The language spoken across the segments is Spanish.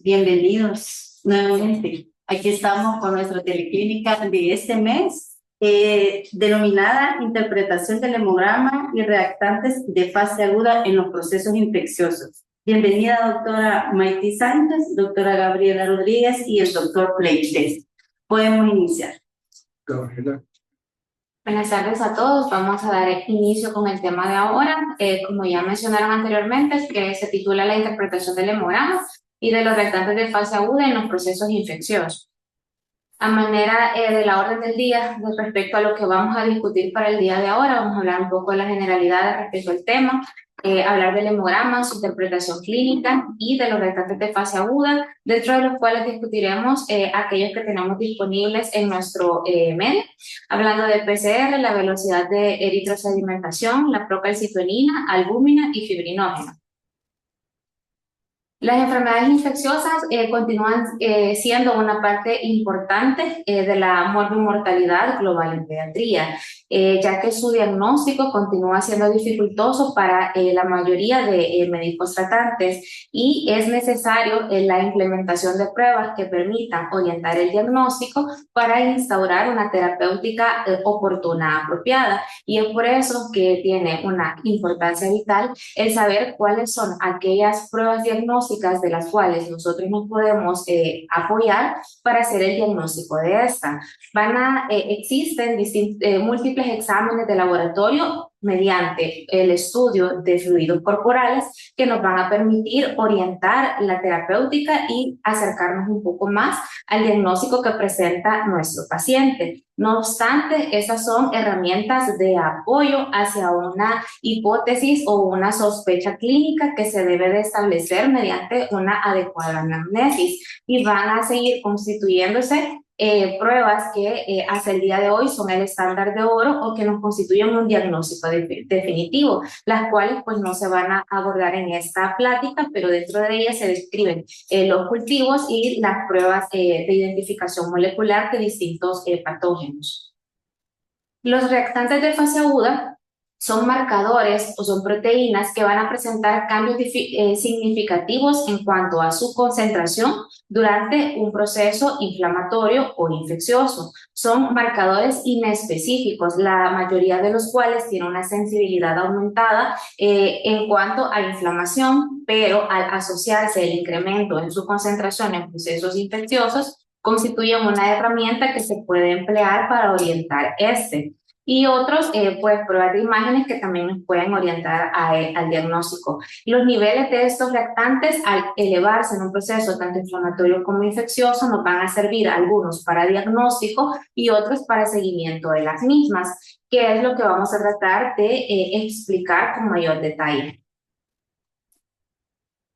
Bienvenidos nuevamente. Aquí estamos con nuestra teleclínica de este mes, denominada Interpretación del hemograma y reactantes de fase aguda en los procesos infecciosos. Bienvenida, doctora Maití Sánchez, doctora Gabriela Rodríguez y el doctor Pleites. Podemos iniciar. Gabriela. Buenas tardes a todos. Vamos a dar inicio con el tema de ahora. Como ya mencionaron anteriormente, que se titula La interpretación del hemograma y de los reactantes de fase aguda en los procesos infecciosos. A manera de la orden del día, respecto a lo que vamos a discutir para el día de ahora, vamos a hablar un poco de las generalidades respecto al tema, hablar del hemograma, su interpretación clínica y de los reactantes de fase aguda, dentro de los cuales discutiremos aquellos que tenemos disponibles en nuestro medio, hablando del PCR, la velocidad de eritrosedimentación, la procalcitonina, albúmina y fibrinógena. Las enfermedades infecciosas continúan siendo una parte importante de la morbimortalidad global en pediatría, ya que su diagnóstico continúa siendo dificultoso para la mayoría de médicos tratantes y es necesario la implementación de pruebas que permitan orientar el diagnóstico para instaurar una terapéutica oportuna, apropiada, y es por eso que tiene una importancia vital el saber cuáles son aquellas pruebas diagnósticas de las cuales nosotros nos podemos apoyar para hacer el diagnóstico de esta. Existen múltiples exámenes de laboratorio mediante el estudio de fluidos corporales que nos van a permitir orientar la terapéutica y acercarnos un poco más al diagnóstico que presenta nuestro paciente. No obstante, esas son herramientas de apoyo hacia una hipótesis o una sospecha clínica que se debe de establecer mediante una adecuada anamnesis y van a seguir constituyéndose pruebas que hasta el día de hoy son el estándar de oro o que nos constituyen un diagnóstico definitivo, las cuales pues no se van a abordar en esta plática, pero dentro de ellas se describen los cultivos y las pruebas de identificación molecular de distintos patógenos. Los reactantes de fase aguda son marcadores o son proteínas que van a presentar cambios significativos en cuanto a su concentración durante un proceso inflamatorio o infeccioso. Son marcadores inespecíficos, la mayoría de los cuales tienen una sensibilidad aumentada en cuanto a inflamación, pero al asociarse el incremento en su concentración en procesos infecciosos, constituyen una herramienta que se puede emplear para orientar y otros, pues, pruebas de imágenes que también nos pueden orientar al diagnóstico. Los niveles de estos reactantes, al elevarse en un proceso tanto inflamatorio como infeccioso, nos van a servir algunos para diagnóstico y otros para seguimiento de las mismas, que es lo que vamos a tratar de explicar con mayor detalle.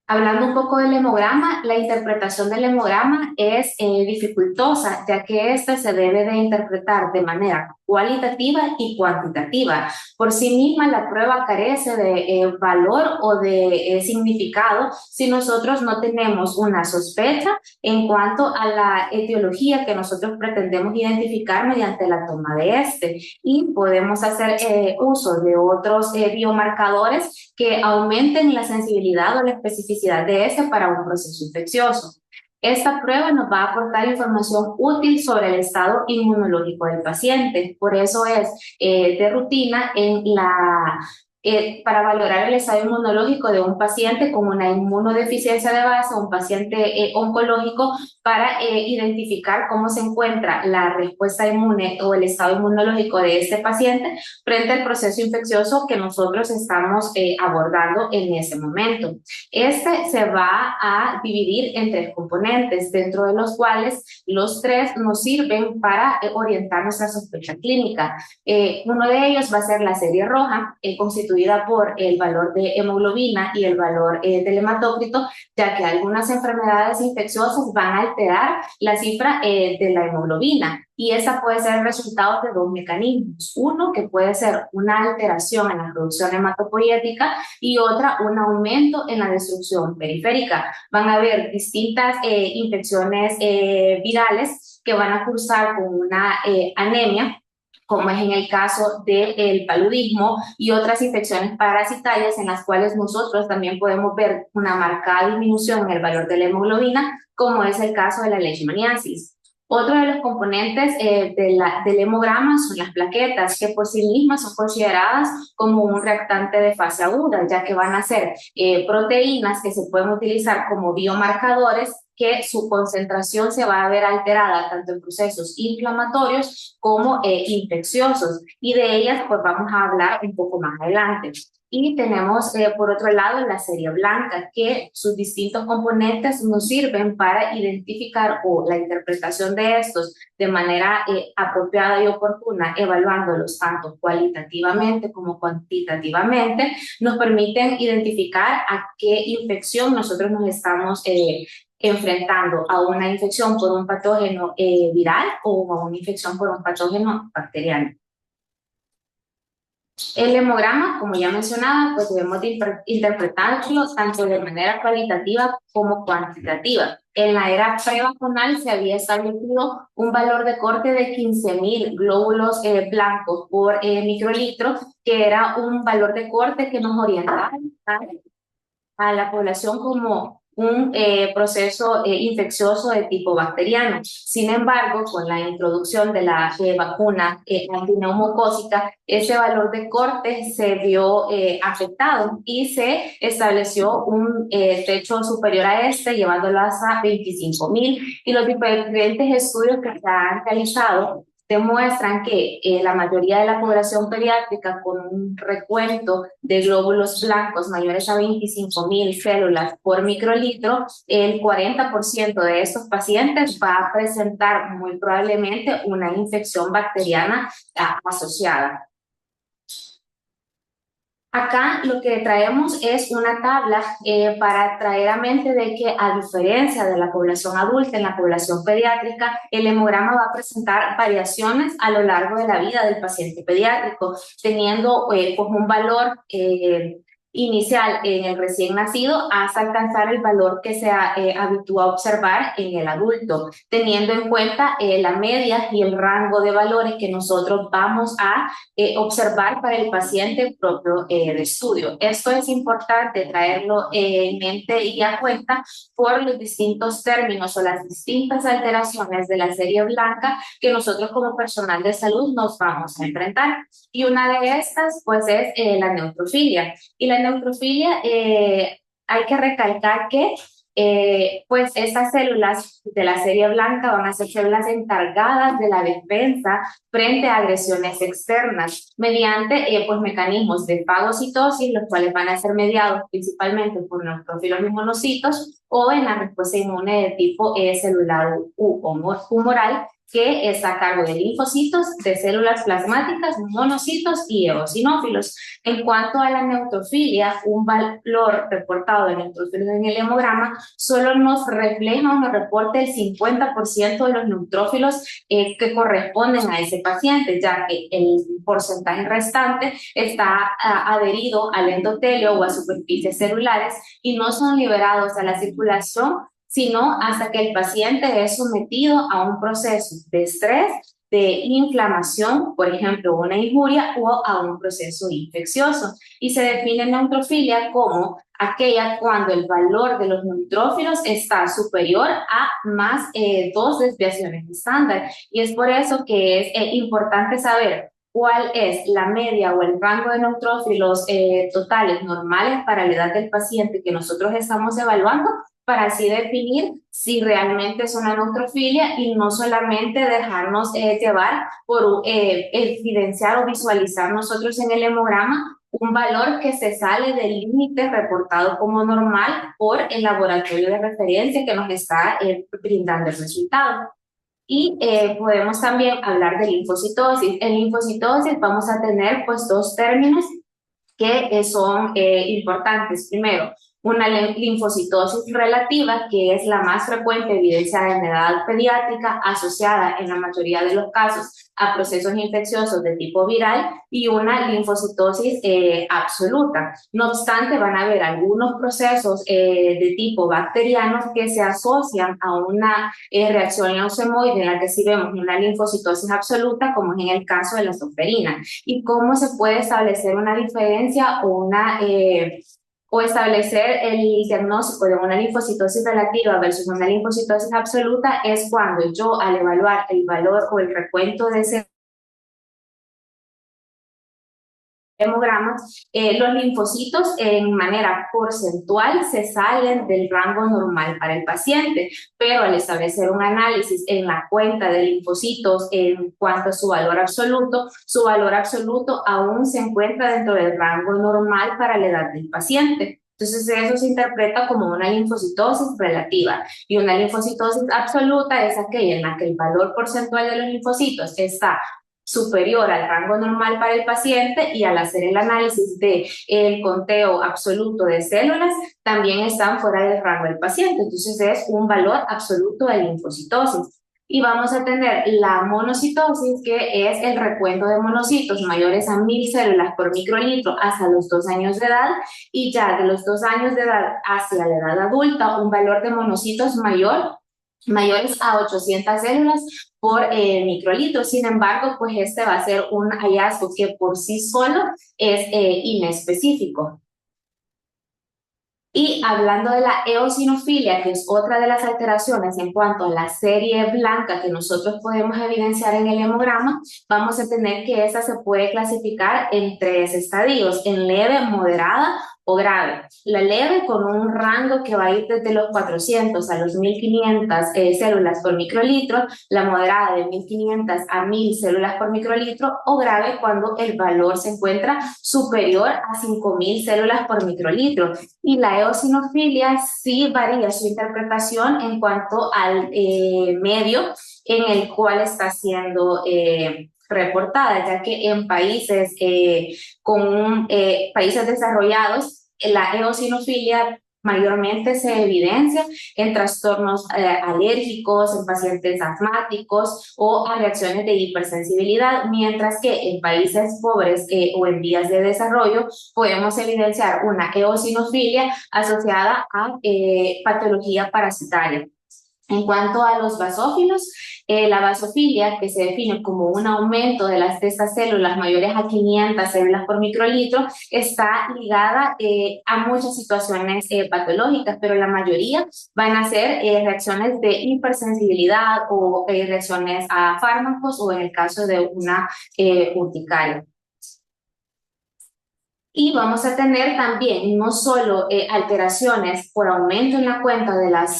Hablando un poco del hemograma, la interpretación del hemograma es dificultosa, ya que este se debe de interpretar de manera cualitativa y cuantitativa. Por sí misma, la prueba carece de valor o de significado si nosotros no tenemos una sospecha en cuanto a la etiología que nosotros pretendemos identificar mediante la toma de y podemos hacer uso de otros biomarcadores que aumenten la sensibilidad o la especificidad de para un proceso infeccioso. Esta prueba nos va a aportar información útil sobre el estado inmunológico del paciente. Por eso es de rutina para valorar el estado inmunológico de un paciente con una inmunodeficiencia de base, un paciente oncológico, para identificar cómo se encuentra la respuesta inmune o el estado inmunológico de este paciente frente al proceso infeccioso que nosotros estamos abordando en ese momento. Este se va a dividir en tres componentes, dentro de los cuales los tres nos sirven para orientar nuestra sospecha clínica. Uno de ellos va a ser la serie roja, constituida por el valor de hemoglobina y el valor del hematócrito, ya que algunas enfermedades infecciosas van a alterar la cifra de la hemoglobina, y esa puede ser el resultado de dos mecanismos. Uno, que puede ser una alteración en la producción hematopoyética, y otra, un aumento en la destrucción periférica. Van a haber distintas infecciones virales que van a cursar con una anemia como es en el caso del paludismo y otras infecciones parasitarias en las cuales nosotros también podemos ver una marcada disminución en el valor de la hemoglobina, como es el caso de la leishmaniasis. Otro de los componentes del hemograma son las plaquetas, que por sí mismas son consideradas como un reactante de fase aguda, ya que van a ser proteínas que se pueden utilizar como biomarcadores, que su concentración se va a ver alterada tanto en procesos inflamatorios como infecciosos, y de ellas pues vamos a hablar un poco más adelante. Y tenemos, por otro lado, la serie blanca, que sus distintos componentes nos sirven para identificar o la interpretación de estos de manera apropiada y oportuna, evaluándolos tanto cualitativamente como cuantitativamente, nos permiten identificar a qué infección nosotros nos estamos enfrentando, a una infección por un patógeno viral o a una infección por un patógeno bacteriano. El hemograma, como ya mencionaba, pues debemos de interpretarlo tanto de manera cualitativa como cuantitativa. En la era prevacunal se había establecido un valor de corte de 15.000 glóbulos blancos por microlitro, que era un valor de corte que nos orientaba a la población como un proceso infeccioso de tipo bacteriano. Sin embargo, con la introducción de la vacuna antineumocócica, ese valor de corte se vio afectado y se estableció un techo superior a este, llevándolo hasta 25.000, y los diferentes estudios que se han realizado demuestran que la mayoría de la población pediátrica con un recuento de glóbulos blancos mayores a 25.000 células por microlitro, el 40% de estos pacientes va a presentar muy probablemente una infección bacteriana asociada. Acá lo que traemos es una tabla para traer a mente de que, a diferencia de la población adulta, en la población pediátrica, el hemograma va a presentar variaciones a lo largo de la vida del paciente pediátrico, teniendo pues un valor inicial en el recién nacido hasta alcanzar el valor que se habitúa a observar en el adulto, teniendo en cuenta la media y el rango de valores que nosotros vamos a observar para el paciente propio de estudio. Esto es importante traerlo en mente y a cuenta por los distintos términos o las distintas alteraciones de la serie blanca que nosotros como personal de salud nos vamos a enfrentar. Y una de estas pues es la neutrofilia. Y la neutrofilia, hay que recalcar que pues estas células de la serie blanca van a ser células encargadas de la defensa frente a agresiones externas mediante pues mecanismos de fagocitosis, los cuales van a ser mediados principalmente por neutrófilos y monocitos, o en la respuesta inmune de tipo celular o humoral, que está a cargo de linfocitos, de células plasmáticas, monocitos y eosinófilos. En cuanto a la neutrofilia, un valor reportado de neutrófilos en el hemograma solo nos refleja o nos reporta el 50% de los neutrófilos que corresponden a ese paciente, ya que el porcentaje restante está adherido al endotelio o a superficies celulares y no son liberados a la circulación sino hasta que el paciente es sometido a un proceso de estrés, de inflamación, por ejemplo, una injuria, o a un proceso infeccioso. Y se define neutrofilia como aquella cuando el valor de los neutrófilos está superior a más 2 desviaciones estándar. Y es por eso que es importante saber cuál es la media o el rango de neutrófilos totales normales para la edad del paciente que nosotros estamos evaluando, para así definir si realmente es una neutrofilia y no solamente dejarnos llevar por evidenciar o visualizar nosotros en el hemograma un valor que se sale del límite reportado como normal por el laboratorio de referencia que nos está brindando el resultado. Y podemos también hablar de linfocitosis. En linfocitosis vamos a tener pues 2 términos que son importantes. Primero, una linfocitosis relativa, que es la más frecuente evidenciada en edad pediátrica, asociada en la mayoría de los casos a procesos infecciosos de tipo viral, y una linfocitosis absoluta. No obstante, van a haber algunos procesos de tipo bacteriano que se asocian a una reacción leucemoide en la que sí vemos una linfocitosis absoluta, como es en el caso de la zosterina. ¿Y cómo se puede establecer una diferencia o establecer el diagnóstico de una linfocitosis relativa versus una linfocitosis absoluta? Es cuando yo, al evaluar el valor o el recuento de ese hemogramas, los linfocitos en manera porcentual se salen del rango normal para el paciente, pero al establecer un análisis en la cuenta de linfocitos en cuanto a su valor absoluto aún se encuentra dentro del rango normal para la edad del paciente. Entonces eso se interpreta como una linfocitosis relativa, y una linfocitosis absoluta es aquella en la que el valor porcentual de los linfocitos está superior al rango normal para el paciente, y al hacer el análisis del conteo absoluto de células también están fuera del rango del paciente. Entonces es un valor absoluto de linfocitosis. Y vamos a tener la monocitosis, que es el recuento de monocitos mayores a 1000 células por microlitro hasta los 2 años de edad, y ya de los 2 años de edad hacia la edad adulta un valor de monocitos mayores a 800 células por microlitro. Sin embargo, pues este va a ser un hallazgo que por sí solo es inespecífico. Y hablando de la eosinofilia, que es otra de las alteraciones en cuanto a la serie blanca que nosotros podemos evidenciar en el hemograma, vamos a tener que esa se puede clasificar en 3 estadios: en leve, moderada o grave. La leve, con un rango que va a ir desde los 400 a los 1500 células por microlitro; la moderada de 1500 a 1000 células por microlitro; o grave, cuando el valor se encuentra superior a 5000 células por microlitro. Y la eosinofilia sí varía su interpretación en cuanto al medio en el cual está siendo reportada, ya que en países países desarrollados, la eosinofilia mayormente se evidencia en trastornos alérgicos, en pacientes asmáticos o a reacciones de hipersensibilidad, mientras que en países pobres o en vías de desarrollo podemos evidenciar una eosinofilia asociada a patología parasitaria. En cuanto a los basófilos, la basofilia, que se define como un aumento de estas células mayores a 500 células por microlitro, está ligada a muchas situaciones patológicas, pero la mayoría van a ser reacciones de hipersensibilidad o reacciones a fármacos, o en el caso de una urticaria. Y vamos a tener también no solo alteraciones por aumento en la cuenta de las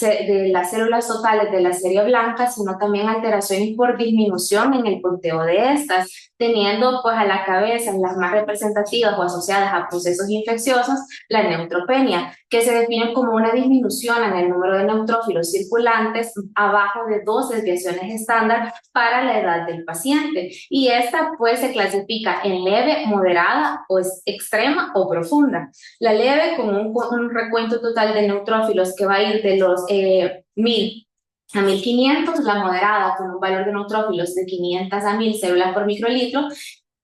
células totales de la serie blanca, sino también alteraciones por disminución en el conteo de estas, teniendo pues a la cabeza las más representativas o asociadas a procesos infecciosos, la neutropenia, que se define como una disminución en el número de neutrófilos circulantes abajo de 2 desviaciones estándar para la edad del paciente. Y esta pues se clasifica en leve, moderada o extrema o profunda. La leve, con un recuento total de neutrófilos que va a ir de los 1000 a 1500, la moderada con un valor de neutrófilos de 500 a 1000 células por microlitro,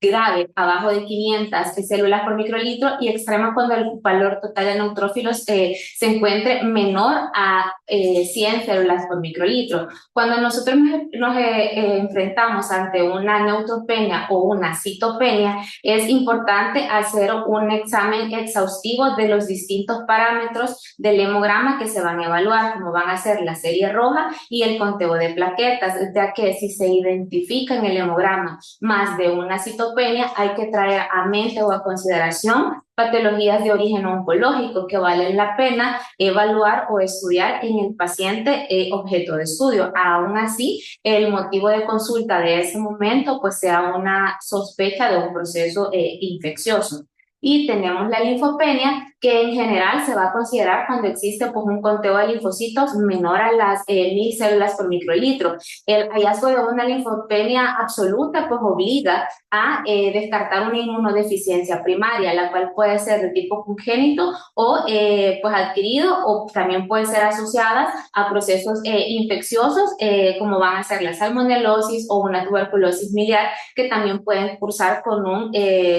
grave abajo de 500 células por microlitro, y extrema cuando el valor total de neutrófilos se encuentre menor a 100 células por microlitro. Cuando nosotros nos enfrentamos ante una neutropenia o una citopenia, es importante hacer un examen exhaustivo de los distintos parámetros del hemograma que se van a evaluar, como van a ser la serie roja y el conteo de plaquetas, ya que si se identifica en el hemograma más de una citopenia, hay que traer a mente o a consideración patologías de origen oncológico que valen la pena evaluar o estudiar en el paciente objeto de estudio. Aún así, el motivo de consulta de ese momento pues sea una sospecha de un proceso infeccioso. Y tenemos la linfopenia, que en general se va a considerar cuando existe pues, un conteo de linfocitos menor a las 1000 células por microlitro. El hallazgo de una linfopenia absoluta pues obliga a descartar una inmunodeficiencia primaria, la cual puede ser de tipo congénito o pues adquirido, o también puede ser asociada a procesos infecciosos como van a ser la salmonelosis o una tuberculosis miliar, que también pueden cursar con un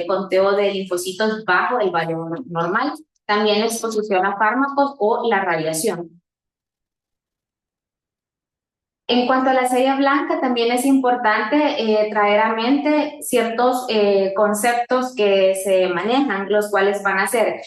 conteo de linfocitos bajo el valor normal. También la exposición a fármacos o la radiación. En cuanto a la serie blanca, también es importante traer a mente ciertos conceptos que se manejan, los cuales van a ser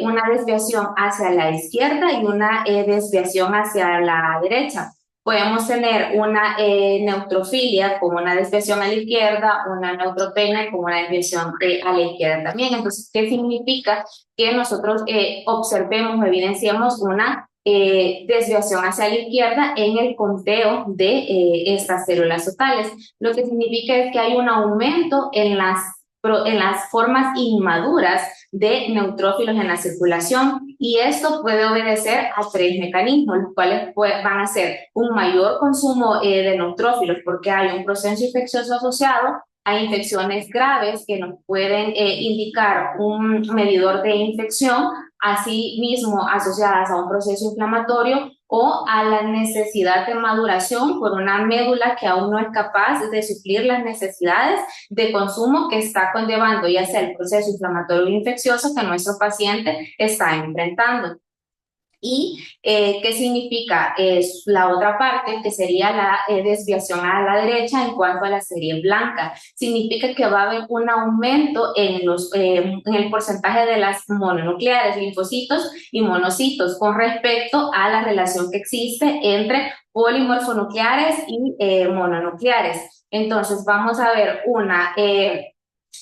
una desviación hacia la izquierda y una desviación hacia la derecha. Podemos tener una neutrofilia como una desviación a la izquierda, una neutropenia como una desviación a la izquierda también. Entonces, ¿qué significa? Que nosotros observemos o evidenciemos una desviación hacia la izquierda en el conteo de estas células totales. Lo que significa es que hay un aumento en las formas inmaduras de neutrófilos en la circulación, y esto puede obedecer a tres mecanismos, los cuales van a ser un mayor consumo de neutrófilos porque hay un proceso infeccioso asociado, a infecciones graves que nos pueden indicar un medidor de infección, asimismo asociadas a un proceso inflamatorio o a la necesidad de maduración por una médula que aún no es capaz de suplir las necesidades de consumo que está conllevando ya sea el proceso inflamatorio o infeccioso que nuestro paciente está enfrentando. ¿Y qué significa? Es la otra parte, que sería la desviación a la derecha en cuanto a la serie blanca. Significa que va a haber un aumento en el porcentaje de las mononucleares, linfocitos y monocitos, con respecto a la relación que existe entre polimorfonucleares y mononucleares. Entonces vamos a ver una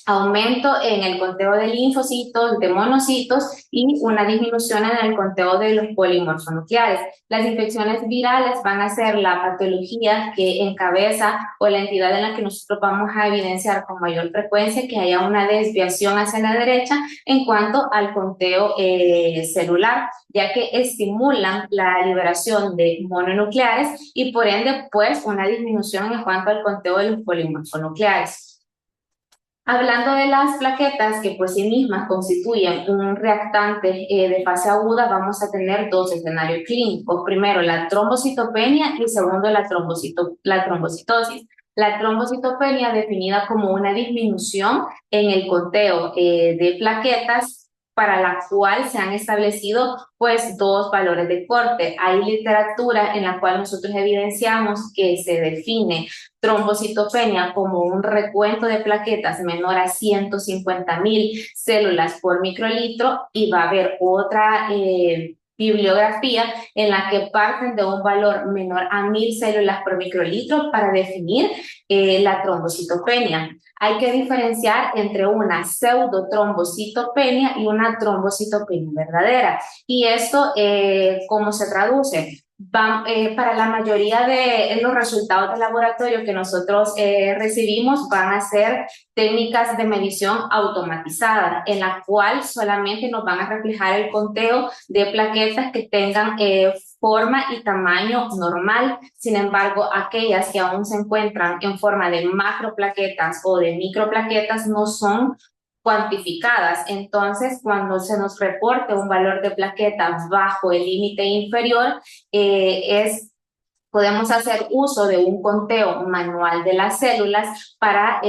aumento en el conteo de linfocitos, de monocitos, y una disminución en el conteo de los polimorfonucleares. Las infecciones virales van a ser la patología que encabeza o la entidad en la que nosotros vamos a evidenciar con mayor frecuencia que haya una desviación hacia la derecha en cuanto al conteo celular, ya que estimulan la liberación de mononucleares y por ende pues una disminución en cuanto al conteo de los polimorfonucleares. Hablando de las plaquetas que por sí mismas constituyen un reactante de fase aguda, vamos a tener dos escenarios clínicos. Primero, la trombocitopenia y segundo, la trombocitosis. La trombocitopenia definida como una disminución en el conteo de plaquetas, para la cual se han establecido pues dos valores de corte. Hay literatura en la cual nosotros evidenciamos que se define trombocitopenia como un recuento de plaquetas menor a 150,000 células por microlitro, y va a haber otra bibliografía en la que parten de un valor menor a 1000 células por microlitro para definir la trombocitopenia. Hay que diferenciar entre una pseudotrombocitopenia y una trombocitopenia verdadera. Y esto, ¿cómo se traduce? Para la mayoría de los resultados de laboratorio que nosotros recibimos van a ser técnicas de medición automatizadas, en la cual solamente nos van a reflejar el conteo de plaquetas que tengan forma y tamaño normal. Sin embargo, aquellas que aún se encuentran en forma de macroplaquetas o de microplaquetas no son cuantificadas. Entonces, cuando se nos reporte un valor de plaquetas bajo el límite inferior, podemos hacer uso de un conteo manual de las células para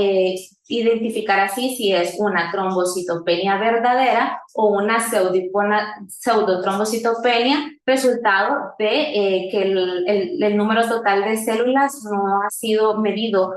identificar así si es una trombocitopenia verdadera o una pseudotrombocitopenia, resultado de que el número total de células no ha sido medido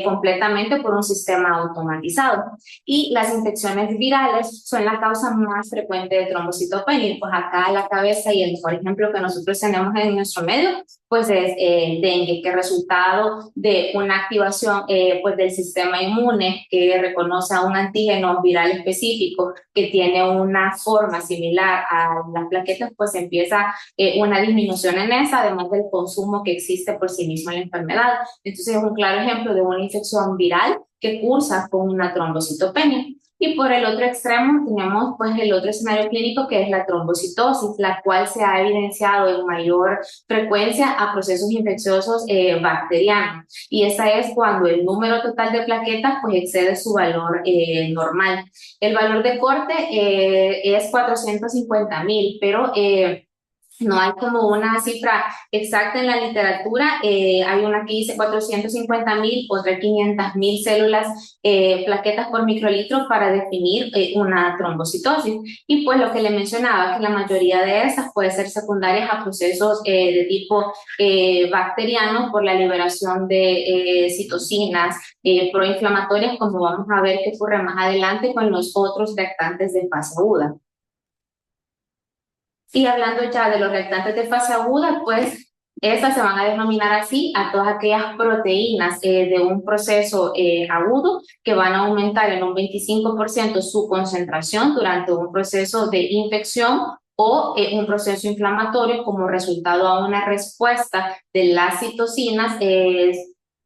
completamente por un sistema automatizado. Y las infecciones virales son la causa más frecuente de trombocitopenia. Pues acá la cabeza y el mejor ejemplo que nosotros tenemos en nuestro medio pues es el dengue, que es resultado de una activación pues del sistema inmune que reconoce a un antígeno viral específico que tiene una forma similar a las plaquetas, pues empieza una disminución en esa, además del consumo que existe por sí mismo en la enfermedad. Entonces es un claro ejemplo de una infección viral que cursa con una trombocitopenia. Y por el otro extremo tenemos pues el otro escenario clínico que es la trombocitosis, la cual se ha evidenciado en mayor frecuencia a procesos infecciosos bacterianos. Y esa es cuando el número total de plaquetas pues excede su valor normal. El valor de corte es 450.000, pero no hay como una cifra exacta en la literatura. Hay una que dice 450.000, otra 500.000 células, plaquetas por microlitro para definir una trombocitosis. Y pues lo que le mencionaba, que la mayoría de esas puede ser secundarias a procesos de tipo bacteriano por la liberación de citocinas proinflamatorias, como vamos a ver que ocurre más adelante con los otros reactantes de fase aguda. Y hablando ya de los reactantes de fase aguda, pues estas se van a denominar así a todas aquellas proteínas de un proceso agudo que van a aumentar en un 25% su concentración durante un proceso de infección o un proceso inflamatorio como resultado a una respuesta de las citocinas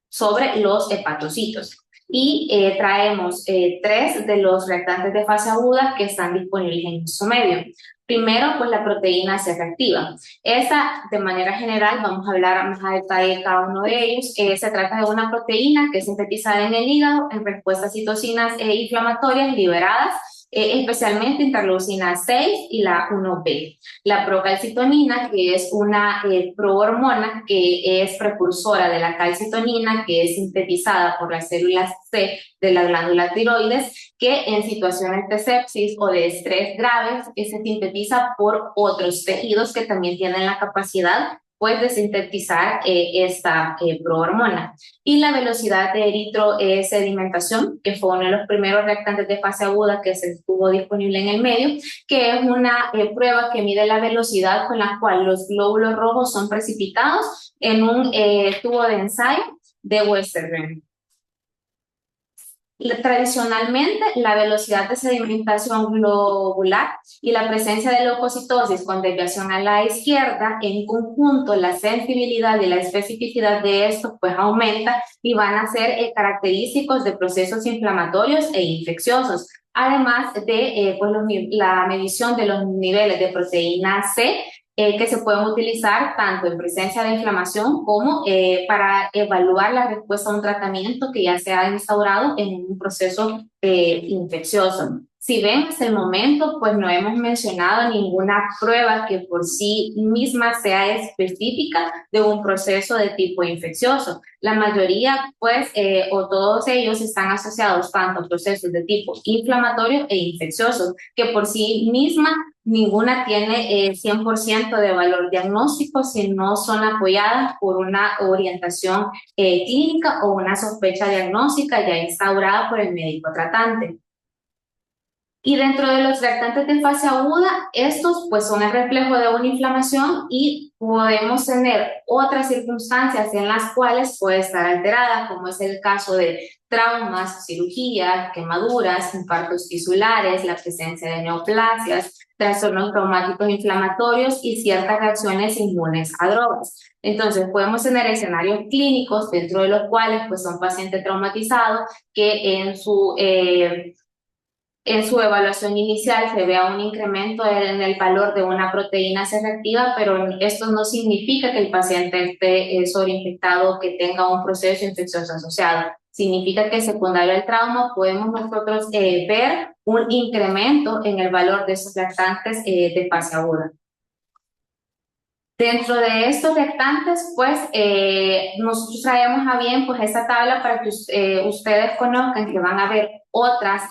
sobre los hepatocitos. Y traemos tres de los reactantes de fase aguda que están disponibles en nuestro medio. Primero, pues la proteína C reactiva. Esa, de manera general, vamos a hablar más a detalle de cada uno de ellos. Se trata de una proteína que es sintetizada en el hígado en respuesta a citocinas inflamatorias liberadas, especialmente interleucina 6 y la 1B. La procalcitonina, que es una prohormona que es precursora de la calcitonina, que es sintetizada por las células C de la glándula tiroides, que en situaciones de sepsis o de estrés graves se sintetiza por otros tejidos que también tienen la capacidad pues de sintetizar esta prohormona. Y la velocidad de eritrosedimentación, que fue uno de los primeros reactantes de fase aguda que se estuvo disponible en el medio, que es una prueba que mide la velocidad con la cual los glóbulos rojos son precipitados en un tubo de ensayo de Westergren. Tradicionalmente, la velocidad de sedimentación globular y la presencia de leucocitosis con desviación a la izquierda, en conjunto, la sensibilidad y la especificidad de esto pues aumenta y van a ser característicos de procesos inflamatorios e infecciosos. Además de pues la medición de los niveles de proteína C que se pueden utilizar tanto en presencia de inflamación como para evaluar la respuesta a un tratamiento que ya se ha instaurado en un proceso infeccioso. Si ven, hasta el momento, pues no hemos mencionado ninguna prueba que por sí misma sea específica de un proceso de tipo infeccioso. La mayoría, pues, o todos ellos están asociados tanto a procesos de tipo inflamatorio e infeccioso, que por sí misma ninguna tiene 100% de valor diagnóstico si no son apoyadas por una orientación clínica o una sospecha diagnóstica ya instaurada por el médico tratante. Y dentro de los reactantes de fase aguda, estos pues son el reflejo de una inflamación y podemos tener otras circunstancias en las cuales puede estar alterada, como es el caso de traumas, cirugías, quemaduras, infartos tisulares, la presencia de neoplasias, trastornos traumáticos inflamatorios y ciertas reacciones inmunes a drogas. Entonces podemos tener escenarios clínicos dentro de los cuales pues son pacientes traumatizados que en su evaluación inicial se vea un incremento en el valor de una proteína C reactiva, pero esto no significa que el paciente esté sobreinfectado o que tenga un proceso infeccioso asociado. Significa que secundario al trauma podemos nosotros ver un incremento en el valor de esos reactantes de fase aguda. Dentro de estos reactantes, pues, nosotros traemos a bien pues esta tabla para que ustedes conozcan que van a ver otras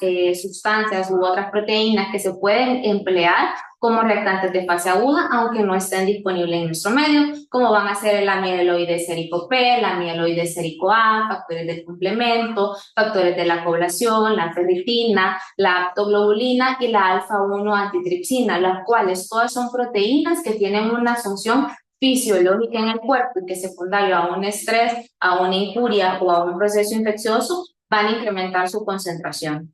sustancias u otras proteínas que se pueden emplear como reactantes de fase aguda, aunque no estén disponibles en nuestro medio, como van a ser el amiloide sérico P, la amiloide sérico A, factores de complemento, factores de la población, la ferritina, la aptoglobulina y la alfa-1 antitripsina, las cuales todas son proteínas que tienen una función fisiológica en el cuerpo y que secundario a un estrés, a una injuria o a un proceso infeccioso van a incrementar su concentración.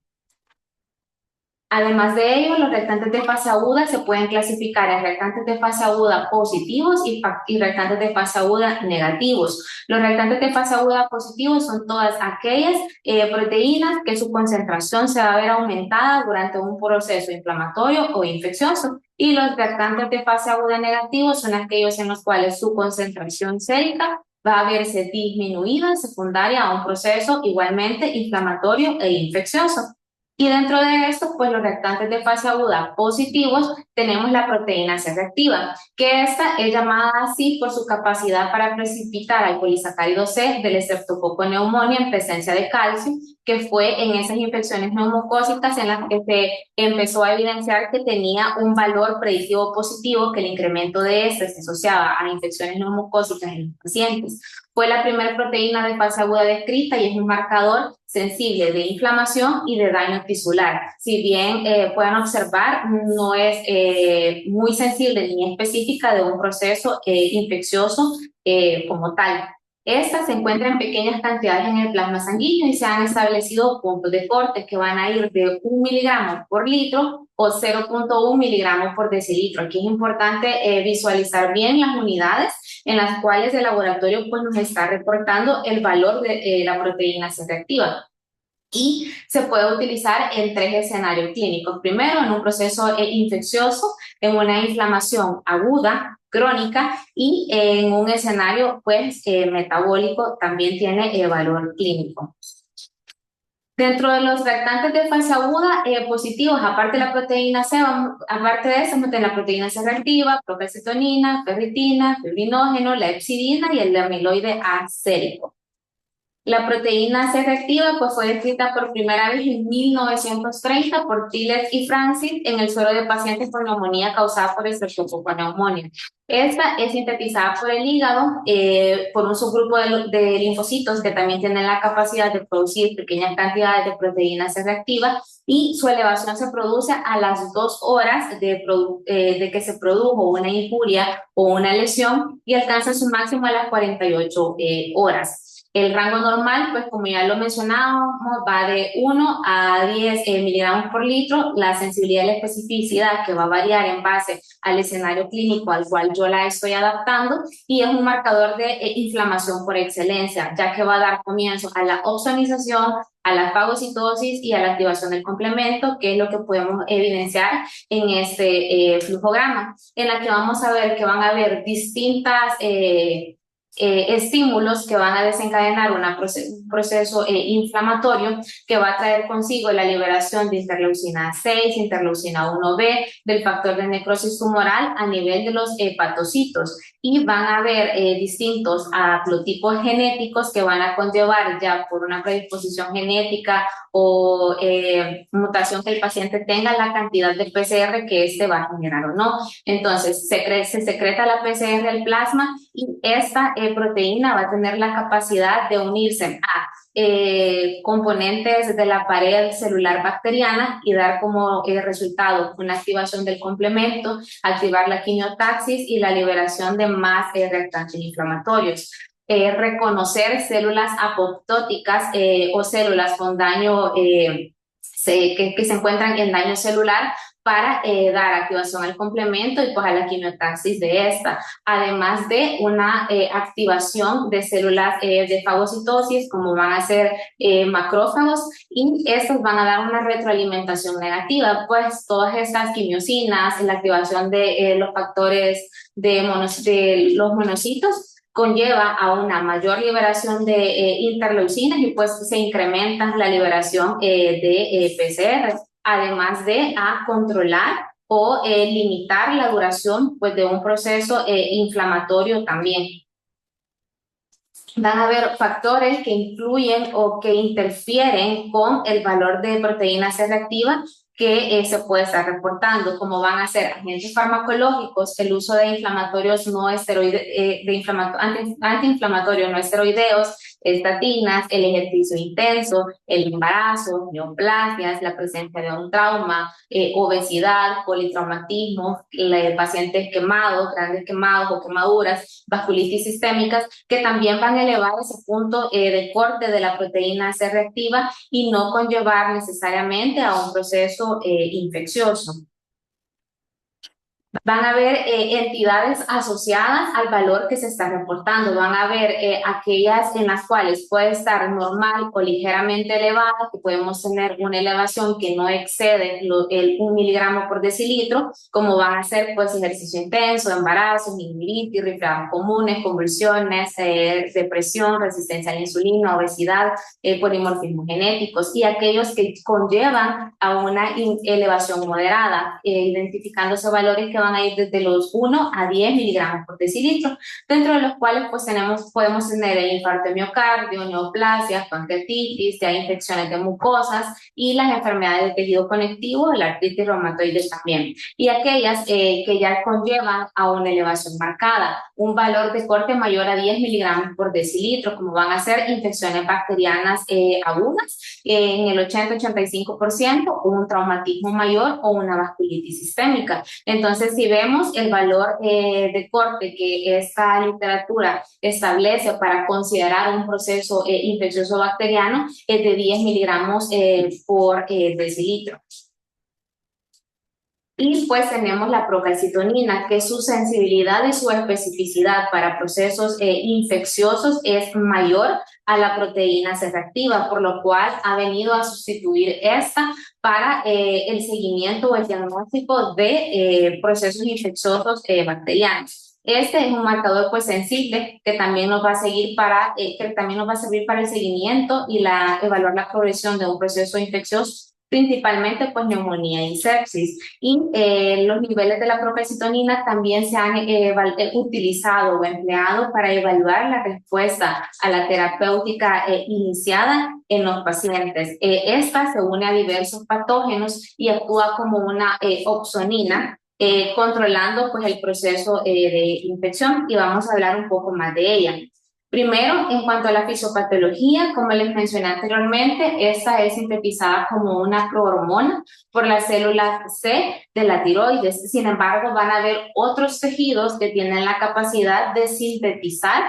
Además de ello, los reactantes de fase aguda se pueden clasificar en reactantes de fase aguda positivos y reactantes de fase aguda negativos. Los reactantes de fase aguda positivos son todas aquellas proteínas que su concentración se va a ver aumentada durante un proceso inflamatorio o infeccioso. Y los reactantes de fase aguda negativos son aquellos en los cuales su concentración sérica va a verse disminuida secundaria a un proceso igualmente inflamatorio e infeccioso. Y dentro de esto, pues los reactantes de fase aguda positivos, tenemos la proteína C reactiva, que esta es llamada así por su capacidad para precipitar al polisacárido C del Streptococcus pneumoniae en presencia de calcio, que fue en esas infecciones neumocócicas en las que se empezó a evidenciar que tenía un valor predictivo positivo, que el incremento de este se asociaba a infecciones neumocócicas en los pacientes. Fue la primera proteína de fase aguda descrita y es un marcador sensible de inflamación y de daño tisular. Si bien pueden observar, no es muy sensible ni específica de un proceso infeccioso como tal. Esta se encuentra en pequeñas cantidades en el plasma sanguíneo y se han establecido puntos de corte que van a ir de 1 miligramo por litro o 0.1 miligramos por decilitro. Aquí es importante visualizar bien las unidades en las cuales el laboratorio pues, nos está reportando el valor de la proteína C reactiva. Y se puede utilizar en 3 escenarios clínicos. Primero, en un proceso infeccioso, en una inflamación aguda, crónica, y en un escenario pues, metabólico también tiene valor clínico. Dentro de los reactantes de fase aguda positivos, aparte de la proteína C, aparte de eso, la proteína C reactiva, procalcitonina, ferritina, fibrinógeno, la epsidina y el amiloide A sérico. La proteína C reactiva pues, fue descrita por primera vez en 1930 por Tillett y Francis en el suero de pacientes con neumonía causada por Streptococcus pneumoniae. Esta es sintetizada por el hígado por un subgrupo de linfocitos que también tienen la capacidad de producir pequeñas cantidades de proteína C reactiva y su elevación se produce a las 2 horas de que se produjo una injuria o una lesión y alcanza su máximo a las 48 horas. El rango normal, pues como ya lo mencionábamos, va de 1 a 10 miligramos por litro. La sensibilidad y la especificidad que va a variar en base al escenario clínico al cual yo la estoy adaptando y es un marcador de inflamación por excelencia, ya que va a dar comienzo a la opsonización, a la fagocitosis y a la activación del complemento, que es lo que podemos evidenciar en este flujograma, en la que vamos a ver que van a haber distintas estímulos que van a desencadenar un proceso inflamatorio que va a traer consigo la liberación de interleucina 6, interleucina 1B, del factor de necrosis tumoral a nivel de los hepatocitos y van a haber distintos haplotipos genéticos que van a conllevar ya por una predisposición genética o mutación que el paciente tenga la cantidad de PCR que éste va a generar o no. Entonces se secreta la PCR al plasma y esta proteína va a tener la capacidad de unirse a componentes de la pared celular bacteriana y dar como resultado una activación del complemento, activar la quimiotaxis y la liberación de más reactantes inflamatorios. Reconocer células apoptóticas o células con daño que se encuentran en daño celular para dar activación al complemento y pues a la quimiotaxis de esta, además de una activación de células de fagocitosis como van a ser macrófagos y estos van a dar una retroalimentación negativa, pues todas estas quimiosinas, la activación de los factores de los monocitos conlleva a una mayor liberación de interleucinas y pues se incrementa la liberación de PCR, además de controlar o limitar la duración pues, de un proceso inflamatorio también. Van a haber factores que influyen o que interfieren con el valor de proteína C reactiva que se puede estar reportando, como van a ser agentes farmacológicos, el uso de inflamatorios no antiinflamatorios no esteroideos, estatinas, el ejercicio intenso, el embarazo, neoplasias, la presencia de un trauma, obesidad, politraumatismo, pacientes quemados, grandes quemados o quemaduras, vasculitis sistémicas, que también van a elevar ese punto de corte de la proteína C reactiva y no conllevar necesariamente a un proceso proceso infeccioso. Van a haber entidades asociadas al valor que se está reportando. Van a haber aquellas en las cuales puede estar normal o ligeramente elevada, que podemos tener una elevación que no excede el 1 miligramo por decilitro, como van a ser pues ejercicio intenso, embarazo, gingivitis, resfriados comunes, convulsiones, depresión, resistencia a la insulina, obesidad, polimorfismos genéticos, y aquellos que conllevan a una elevación moderada, identificándose valores que van a ir desde los 1 a 10 miligramos por decilitro, dentro de los cuales pues podemos tener el infarto de miocardio, neoplasias, pancreatitis, ya infecciones de mucosas y las enfermedades del tejido conectivo, la artritis reumatoide también, y aquellas que ya conllevan a una elevación marcada, un valor de corte mayor a 10 miligramos por decilitro, como van a ser infecciones bacterianas agudas, en el 80-85%, un traumatismo mayor o una vasculitis sistémica. Entonces, si vemos el valor de corte que esta literatura establece para considerar un proceso infeccioso bacteriano, es de 10 miligramos por decilitro. Y pues tenemos la procalcitonina, que su sensibilidad y su especificidad para procesos infecciosos es mayor a la proteína C reactiva, por lo cual ha venido a sustituir esta para el seguimiento o el diagnóstico de procesos infecciosos bacterianos. Este es un marcador pues sensible que también nos va a seguir servir para el seguimiento y evaluar la progresión de un proceso infeccioso, principalmente pues neumonía y sepsis. Y los niveles de la procalcitonina también se han utilizado o empleado para evaluar la respuesta a la terapéutica iniciada en los pacientes. Esta se une a diversos patógenos y actúa como una opsonina, controlando pues el proceso de infección, y vamos a hablar un poco más de ella. Primero, en cuanto a la fisiopatología, como les mencioné anteriormente, esta es sintetizada como una prohormona por las células C de la tiroides. Sin embargo, van a haber otros tejidos que tienen la capacidad de sintetizar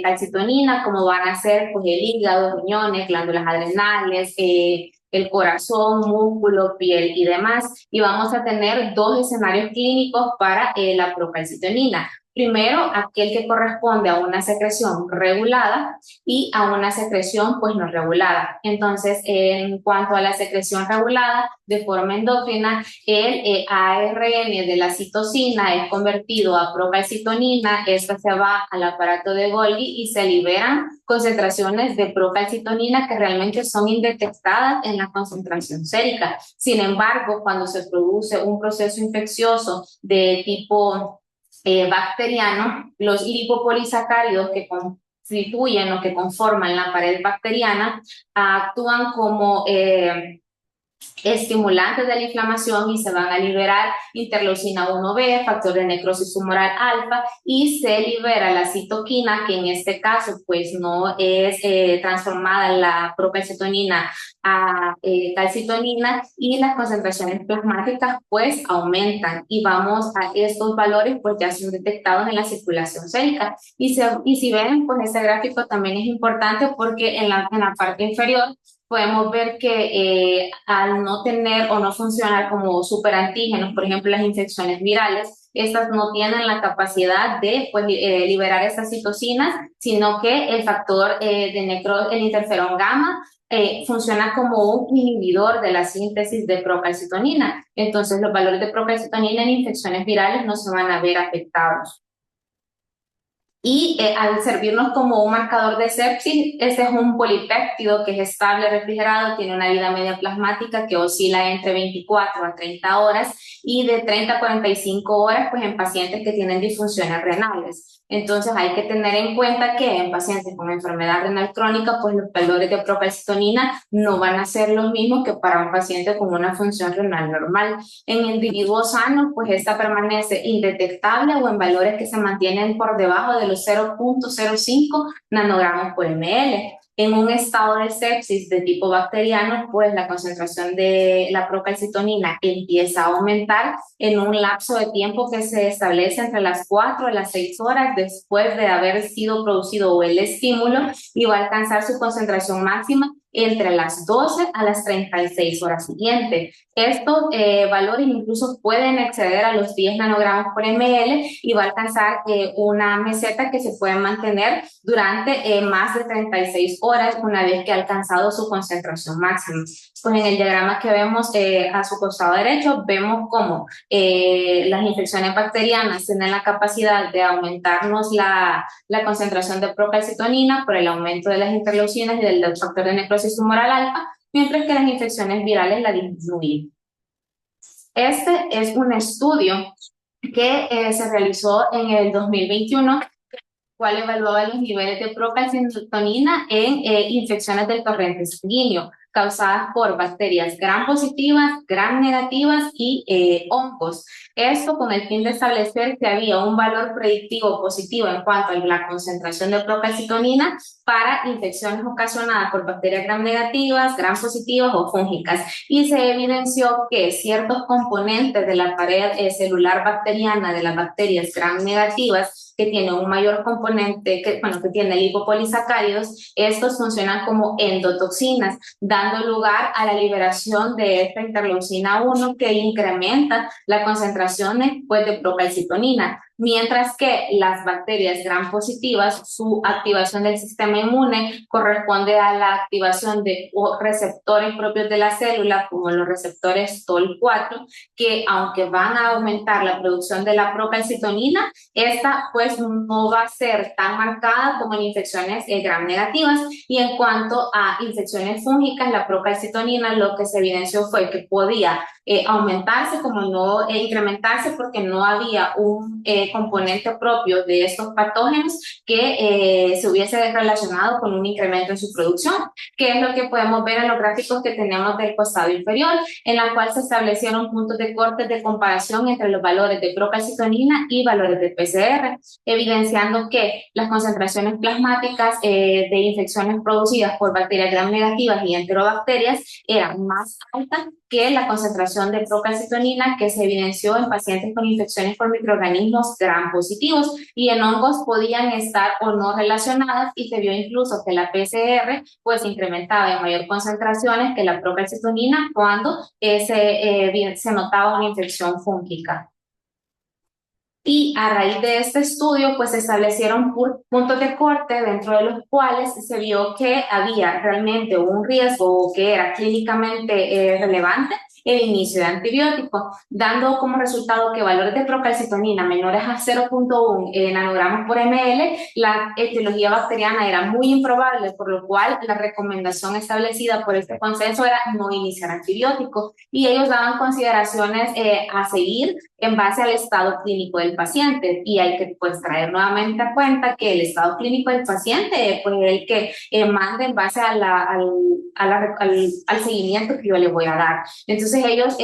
calcitonina, como van a ser pues, el hígado, riñones, glándulas adrenales, el corazón, músculo, piel y demás. Y vamos a tener dos escenarios clínicos para la procalcitonina. Primero, aquel que corresponde a una secreción regulada y a una secreción pues no regulada. Entonces, en cuanto a la secreción regulada de forma endógena, el ARN de la citosina es convertido a procalcitonina. Esta se va al aparato de Golgi y se liberan concentraciones de procalcitonina que realmente son indetectadas en la concentración sérica. Sin embargo, cuando se produce un proceso infeccioso de tipo bacteriano, los lipopolisacáridos que constituyen o que conforman la pared bacteriana actúan como estimulantes de la inflamación y se van a liberar interleucina 1B, factor de necrosis tumoral alfa, y se libera la citoquina, que en este caso pues no es transformada en la procalcitonina a calcitonina, y las concentraciones plasmáticas pues aumentan, y vamos a estos valores pues ya son detectados en la circulación sérica. Y si ven pues este gráfico también es importante porque en la parte inferior podemos ver que al no tener o no funcionar como superantígenos, por ejemplo, las infecciones virales, estas no tienen la capacidad de pues, liberar estas citocinas, sino que el factor el interferón gamma, funciona como un inhibidor de la síntesis de procalcitonina. Entonces, los valores de procalcitonina en infecciones virales no se van a ver afectados. Y al servirnos como un marcador de sepsis, este es un polipéptido que es estable refrigerado, tiene una vida media plasmática que oscila entre 24 a 30 horas y de 30 a 45 horas pues en pacientes que tienen disfunciones renales. Entonces hay que tener en cuenta que en pacientes con enfermedad renal crónica pues los valores de procalcitonina no van a ser los mismos que para un paciente con una función renal normal. En individuos sanos pues esta permanece indetectable o en valores que se mantienen por debajo de los 0.05 nanogramos por ml. En un estado de sepsis de tipo bacteriano, pues la concentración de la procalcitonina empieza a aumentar en un lapso de tiempo que se establece entre las 4 a las 6 horas después de haber sido producido el estímulo, y va a alcanzar su concentración máxima entre las 12 a las 36 horas siguientes. Estos valores incluso pueden exceder a los 10 nanogramos por ml y va a alcanzar una meseta que se puede mantener durante más de 36 horas una vez que ha alcanzado su concentración máxima. Pues en el diagrama que vemos a su costado derecho, vemos cómo las infecciones bacterianas tienen la capacidad de aumentarnos la concentración de procalcitonina por el aumento de las interleucinas y del factor de necrosis tumoral alfa, mientras que las infecciones virales la disminuyen. Este es un estudio que se realizó en el 2021, cual evaluaba los niveles de procalcitonina en infecciones del torrente sanguíneo causadas por bacterias gram positivas, gram negativas y hongos. Esto con el fin de establecer que había un valor predictivo positivo en cuanto a la concentración de procalcitonina para infecciones ocasionadas por bacterias gram negativas, gram positivas o fúngicas. Y se evidenció que ciertos componentes de la pared celular bacteriana de las bacterias gram negativas que tienen un mayor componente, que tiene lipopolisacáridos, estos funcionan como endotoxinas, dando lugar a la liberación de esta interleucina 1 que incrementa la concentración de procalcitonina. Mientras que las bacterias gram positivas, su activación del sistema inmune corresponde a la activación de receptores propios de la célula, como los receptores TOL4, que aunque van a aumentar la producción de la procalcitonina, esta pues no va a ser tan marcada como en infecciones gram negativas. Y en cuanto a infecciones fúngicas, la procalcitonina lo que se evidenció fue que podía aumentarse como no incrementarse porque no había un componente propio de estos patógenos que se hubiese relacionado con un incremento en su producción, que es lo que podemos ver en los gráficos que tenemos del costado inferior, en la cual se establecieron puntos de corte de comparación entre los valores de procalcitonina y valores de PCR, evidenciando que las concentraciones plasmáticas de infecciones producidas por bacterias gram negativas y enterobacterias eran más altas que la concentración de procalcitonina que se evidenció en pacientes con infecciones por microorganismos gram positivos, y en hongos podían estar o no relacionadas, y se vio incluso que la PCR pues incrementaba en mayor concentraciones que la procalcitonina cuando se notaba una infección fúngica. Y a raíz de este estudio, pues se establecieron puntos de corte dentro de los cuales se vio que había realmente un riesgo que era clínicamente relevante el inicio de antibióticos, dando como resultado que valores de procalcitonina menores a 0.1 nanogramos por ml, la etiología bacteriana era muy improbable, por lo cual la recomendación establecida por este consenso era no iniciar antibióticos, y ellos daban consideraciones a seguir en base al estado clínico del paciente. Y hay que pues traer nuevamente a cuenta que el estado clínico del paciente pues el que manda en base a al seguimiento que yo le voy a dar. Entonces ellos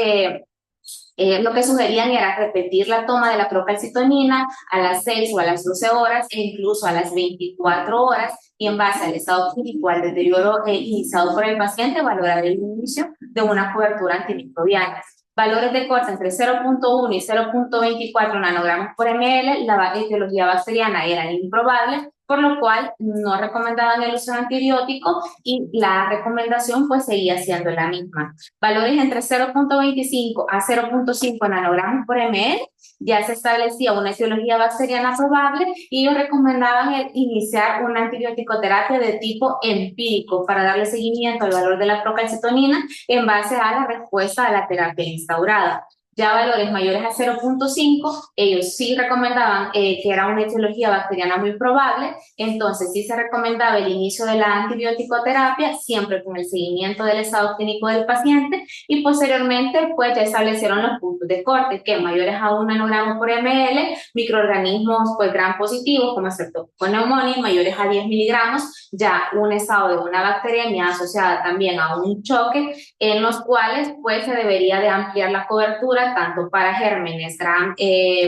lo que sugerían era repetir la toma de la procalcitonina a las 6 o a las 12 horas e incluso a las 24 horas, y en base al estado clínico, al deterioro iniciado por el paciente, valorar el inicio de una cobertura antimicrobiana. Valores de corte entre 0.1 y 0.24 nanogramos por ml, la etiología bacteriana era improbable, por lo cual no recomendaban el uso de antibiótico, y la recomendación pues seguía siendo la misma. Valores entre 0.25 a 0.5 nanogramos por ml, ya se establecía una etiología bacteriana probable, y ellos recomendaban iniciar una antibiótico-terapia de tipo empírico para darle seguimiento al valor de la procalcitonina en base a la respuesta a la terapia instaurada. Ya valores mayores a 0.5, ellos sí recomendaban que era una etiología bacteriana muy probable, entonces sí se recomendaba el inicio de la antibiótico-terapia, siempre con el seguimiento del estado clínico del paciente, y posteriormente pues ya establecieron los puntos de corte, que mayores a 1 nanogramo por ml, microorganismos pues gram positivos como Streptococcus pneumoniae, mayores a 10 miligramos, ya un estado de una bacteriemia asociada también a un choque, en los cuales pues se debería de ampliar la cobertura tanto para gérmenes gram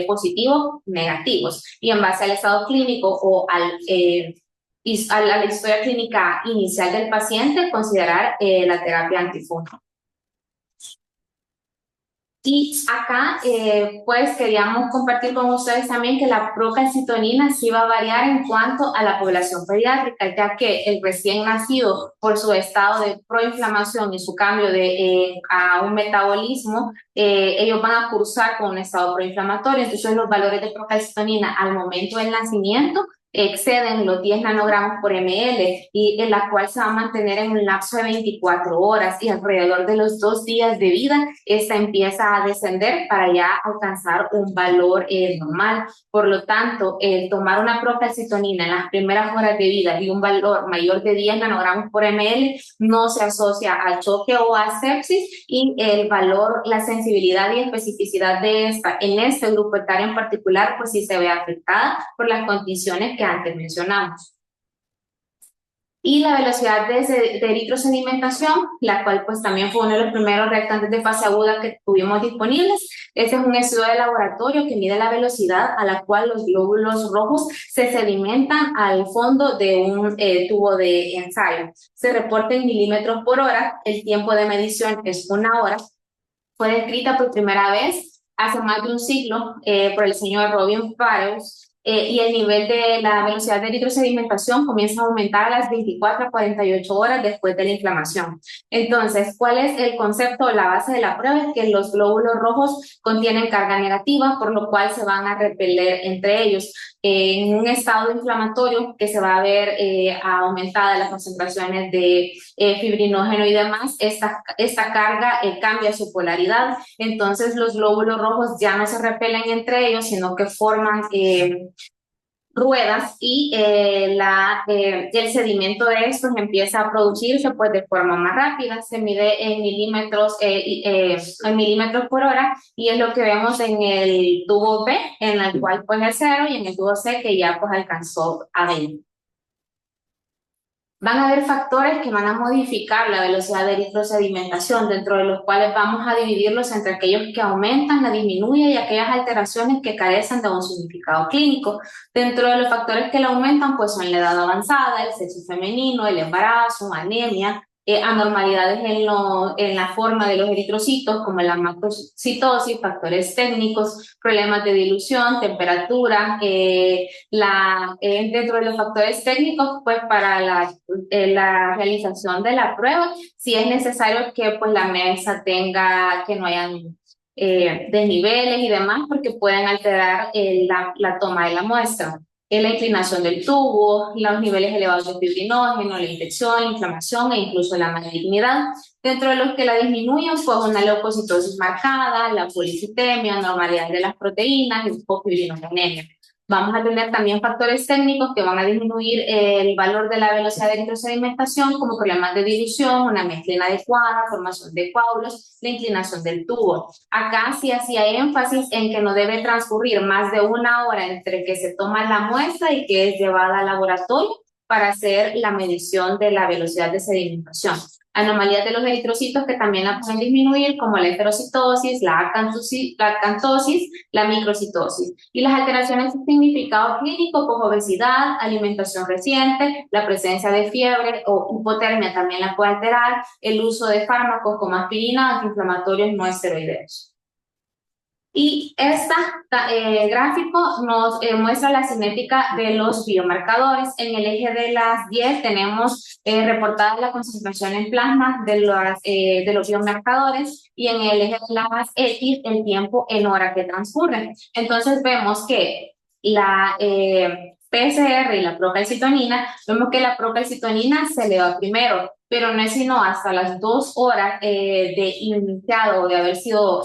positivos, negativos, y en base al estado clínico o a la historia clínica inicial del paciente, considerar la terapia antifungo. Y acá, pues queríamos compartir con ustedes también que la procalcitonina sí va a variar en cuanto a la población pediátrica, ya que el recién nacido, por su estado de proinflamación y su cambio a un metabolismo, ellos van a cursar con un estado proinflamatorio. Entonces, los valores de procalcitonina al momento del nacimiento exceden los 10 nanogramos por ml y en la cual se va a mantener en un lapso de 24 horas y alrededor de los 2 días de vida esta empieza a descender para ya alcanzar un valor normal. Por lo tanto, tomar una procalcitonina en las primeras horas de vida y un valor mayor de 10 nanogramos por ml no se asocia al choque o a sepsis, y el valor, la sensibilidad y especificidad de esta en este grupo etario en particular pues sí se ve afectada por las condiciones que antes mencionamos. Y la velocidad de eritrosedimentación, la cual pues también fue uno de los primeros reactantes de fase aguda que tuvimos disponibles. Este es un estudio de laboratorio que mide la velocidad a la cual los glóbulos rojos se sedimentan al fondo de un tubo de ensayo. Se reporta en milímetros por hora, el tiempo de medición es 1 hora. Fue descrita por primera vez hace más de un siglo por el señor Robin Farrows, y el nivel de la velocidad de eritrosedimentación comienza a aumentar a las 24 a 48 horas después de la inflamación. Entonces, ¿cuál es el concepto? La base de la prueba es que los glóbulos rojos contienen carga negativa, por lo cual se van a repeler entre ellos. En un estado inflamatorio que se va a ver aumentada las concentraciones de fibrinógeno y demás, esta carga cambia su polaridad. Entonces los glóbulos rojos ya no se repelen entre ellos, sino que forman ruedas y el sedimento de estos empieza a producirse pues de forma más rápida. Se mide en milímetros por hora, y es lo que vemos en el tubo B, en el cual pues es 0, y en el tubo C que ya pues alcanzó a 20. Van a haber factores que van a modificar la velocidad de eritrosedimentación, dentro de los cuales vamos a dividirlos entre aquellos que aumentan, la disminuyen y aquellas alteraciones que carecen de un significado clínico. Dentro de los factores que la aumentan, pues son la edad avanzada, el sexo femenino, el embarazo, anemia, anormalidades en la forma de los eritrocitos, como la macrocitosis, factores técnicos, problemas de dilución, temperatura. Dentro de los factores técnicos, pues para la realización de la prueba, si es necesario que pues la mesa tenga, que no hayan desniveles y demás, porque pueden alterar la toma de la muestra. La inclinación del tubo, los niveles elevados de fibrinógeno, la infección, la inflamación e incluso la malignidad. Dentro de los que la disminuyen fue una leucocitosis marcada, la policitemia, anormalidad de las proteínas y hipofibrinogenemia. Vamos a tener también factores técnicos que van a disminuir el valor de la velocidad de eritrosedimentación, como problemas de dilución, una mezcla inadecuada, formación de coágulos, la inclinación del tubo. Acá sí hacía énfasis en que no debe transcurrir más de 1 hora entre que se toma la muestra y que es llevada al laboratorio para hacer la medición de la velocidad de sedimentación. Anomalías de los eritrocitos que también la pueden disminuir, como la heterocitosis, la acantosis, la microcitosis. Y las alteraciones de significado clínico, como obesidad, alimentación reciente, la presencia de fiebre o hipotermia también la puede alterar, el uso de fármacos como aspirina, antiinflamatorios no esteroideos. Y este gráfico nos muestra la cinética de los biomarcadores. En el eje de las 10 tenemos reportada la concentración en plasma de los biomarcadores, y en el eje de las X el tiempo en hora que transcurre. Entonces vemos que la PCR y la procalcitonina, vemos que la procalcitonina se eleva primero, pero no es sino hasta las 2 horas de iniciado o de haber sido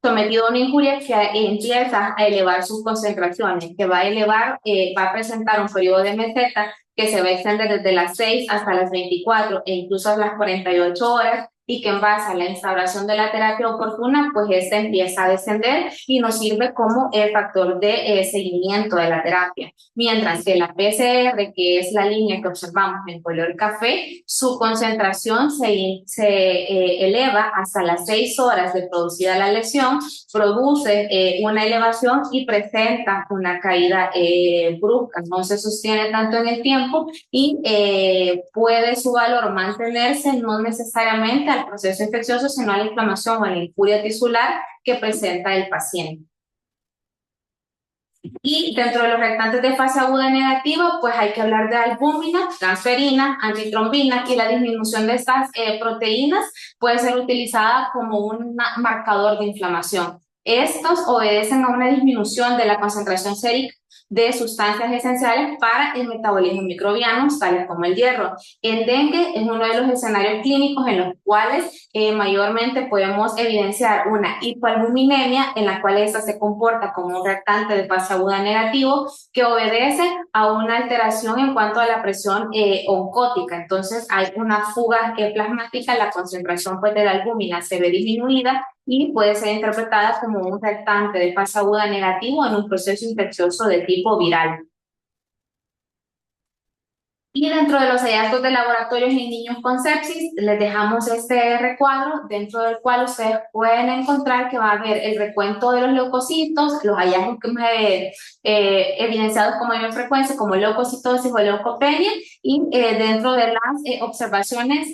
sometido a una injuria que empieza a elevar sus concentraciones, que va a presentar un periodo de meseta que se va a extender desde las 6 hasta las 24 e incluso a las 48 horas, y que en base a la instauración de la terapia oportuna, pues esta empieza a descender y nos sirve como el factor de seguimiento de la terapia. Mientras que la PCR, que es la línea que observamos en color café, su concentración se eleva hasta las 6 horas de producida la lesión, produce una elevación y presenta una caída brusca, no se sostiene tanto en el tiempo y puede su valor mantenerse no necesariamente al proceso infeccioso, sino a la inflamación o a la infuria tisular que presenta el paciente. Y dentro de los reactantes de fase aguda negativa, pues hay que hablar de albúmina, transferina, antitrombina, y la disminución de estas proteínas puede ser utilizada como un marcador de inflamación. Estos obedecen a una disminución de la concentración sérica de sustancias esenciales para el metabolismo microbiano, tales como el hierro. El dengue es uno de los escenarios clínicos en los cuales mayormente podemos evidenciar una hipoalbuminemia, en la cual esta se comporta como un reactante de fase aguda negativo que obedece a una alteración en cuanto a la presión oncótica. Entonces hay una fuga plasmática, la concentración pues, de la albúmina se ve disminuida y puede ser interpretada como un reactante de fase aguda negativo en un proceso infeccioso de tipo viral. Y dentro de los hallazgos de laboratorios en niños con sepsis, les dejamos este recuadro, dentro del cual ustedes pueden encontrar que va a haber el recuento de los leucocitos, los hallazgos evidenciados con mayor frecuencia, como leucocitosis o leucopenia, y dentro de las observaciones,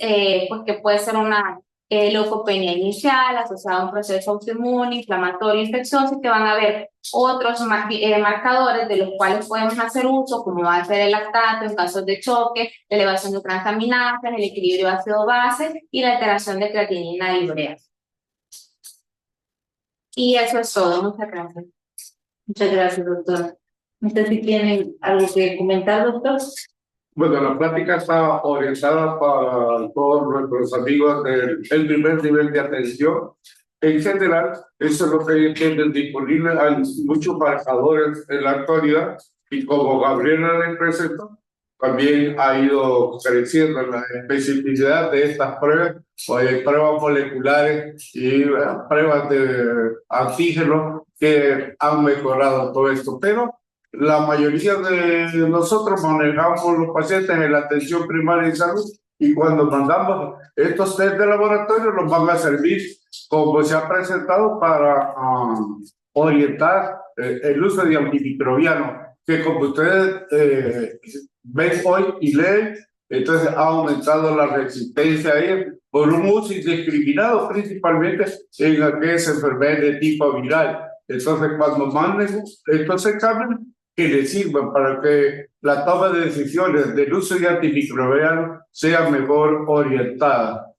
pues que puede ser una leucopenia inicial asociada a un proceso autoinmune, inflamatorio, infeccioso, y que van a haber otros marcadores de los cuales podemos hacer uso, como va a ser el lactato en casos de choque, la elevación de transaminasas, el equilibrio ácido-base y la alteración de creatinina y urea. Y eso es todo. Muchas gracias. Muchas gracias, doctora. No sé si tienen algo que comentar, doctor. Bueno, la plática está orientada para todos nuestros amigos del primer nivel de atención. En general, eso es lo que tienen disponible. Hay muchos marcadores en la actualidad y como Gabriela les presentó, también ha ido creciendo la especificidad de estas pruebas, o hay pruebas moleculares y pruebas de antígenos que han mejorado todo esto. Pero la mayoría de nosotros manejamos los pacientes en la atención primaria de salud y cuando mandamos estos test de laboratorio nos van a servir, como se ha presentado, para orientar el uso de antimicrobianos, que como ustedes ven hoy y leen, entonces ha aumentado la resistencia a ellos por un uso indiscriminado, principalmente en aquellas enfermedades de tipo viral. Entonces, cuando manden estos exámenes, que les sirvan para que la toma de decisiones del uso de antimicrobianos sea mejor orientada.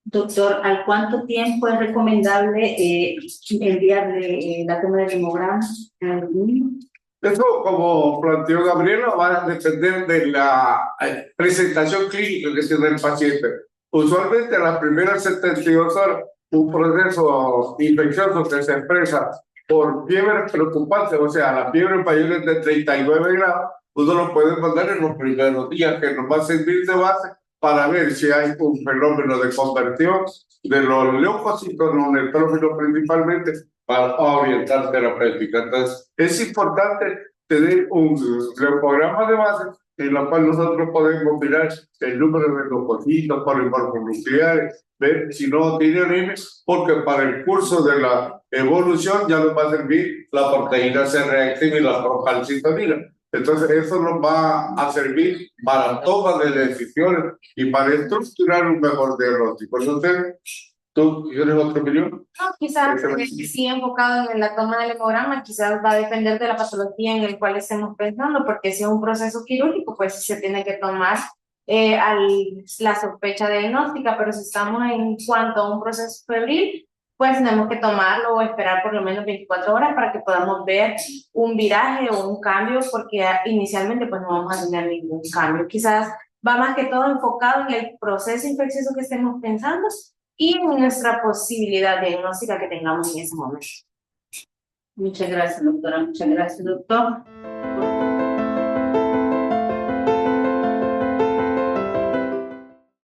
Doctor, ¿al cuánto tiempo es recomendable enviarle la toma del hemograma al niño? Eso, como planteó Gabriela, va a depender de la presentación clínica que tiene el paciente. Usualmente a las primeras 72 horas, un proceso infeccioso que se expresa por fiebre preocupante, o sea, la fiebre mayor de 39 grados, uno lo puede mandar en los primeros días, que nos va a servir de base para ver si hay un fenómeno de conversión de los leucocitos, los neutrófilos principalmente, para orientar terapéutica. Entonces, es importante tener un leucograma de base en la cual nosotros podemos mirar el número de leucocitos, polimorfos nucleares, ver si no tiene anemia, porque para el curso de la evolución ya nos va a servir la proteína C reactiva y la procalcitonina. Entonces eso nos va a servir para toma de decisiones y para estructurar un mejor diagnóstico. Entonces, ¿tú tienes otra opinión? No, quizás sí enfocado en la toma del hemograma, quizás va a depender de la patología en la cual estemos pensando, porque si es un proceso quirúrgico, pues se tiene que tomar la sospecha diagnóstica, pero si estamos en cuanto a un proceso febril, pues tenemos que tomarlo o esperar por lo menos 24 horas para que podamos ver un viraje o un cambio, porque inicialmente pues no vamos a tener ningún cambio. Quizás va más que todo enfocado en el proceso infeccioso que estemos pensando y en nuestra posibilidad diagnóstica que tengamos en ese momento. Muchas gracias, doctora. Muchas gracias, doctor.